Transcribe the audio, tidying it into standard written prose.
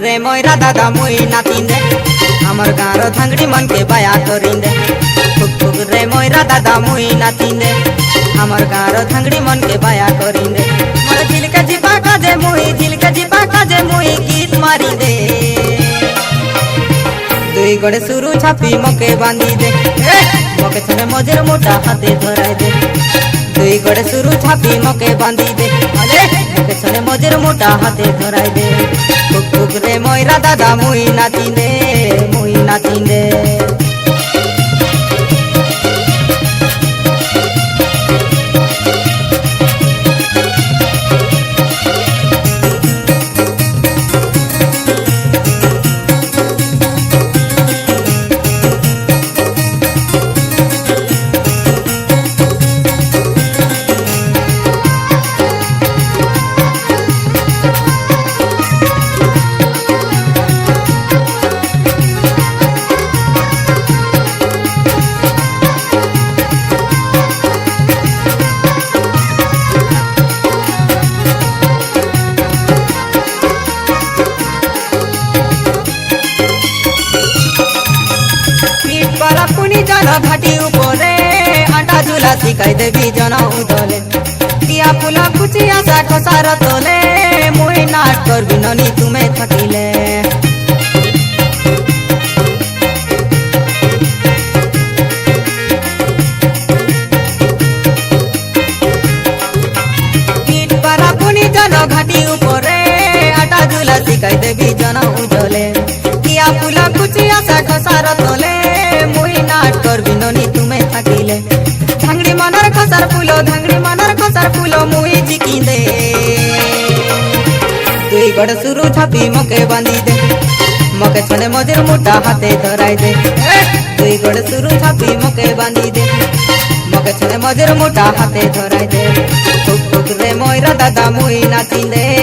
रे मोरा दादा मुई नातिन दे हमर गाँव धांगड़ी मन के बाया करिन दे फुक रे मोरा दादा मुई नातिन दे हमर गाँव धांगड़ी मन के बाया करिन दे मोर झिलका जिपा काजे मुई झिलका जिपा काजे मुई गीत मारी दे दुई गड़े सुरु छापी मके बांधी दे मके छने मजेर मोटा हाथे धराई दे दुई गड़े सुरु छापी मके बांधी दे मके छने मजेर मोटा हाथे धराई दे फुक रे मोरा दादा मुई नातिन दे घाटी उपरे आटा झूला शिकाई देवी जना उदले किया फुला कुचिया सा ठसार तोले मुई नाट कर बिननी तुम्हें थकिले पीठ पारा पुनी जनो घाटी उपरे आटा झूला शिकाई देवी जना उदले किया फुला कुचिया सा ठसार तोले मुई नाट कर बिननी तुम्हें थकिले धांगड़ी मनर खसर फूलो मुई जिकी दे दुई गड़ सुरु छापी मके बांधी दे मके छने मजेर मोटा हाथे धराई दे दुई गड़ सुरु छापी मके बांधी दे मके छने मजेर मोटा हाथे धराई दे फुक रे मोरा दादा मुई नातिन दे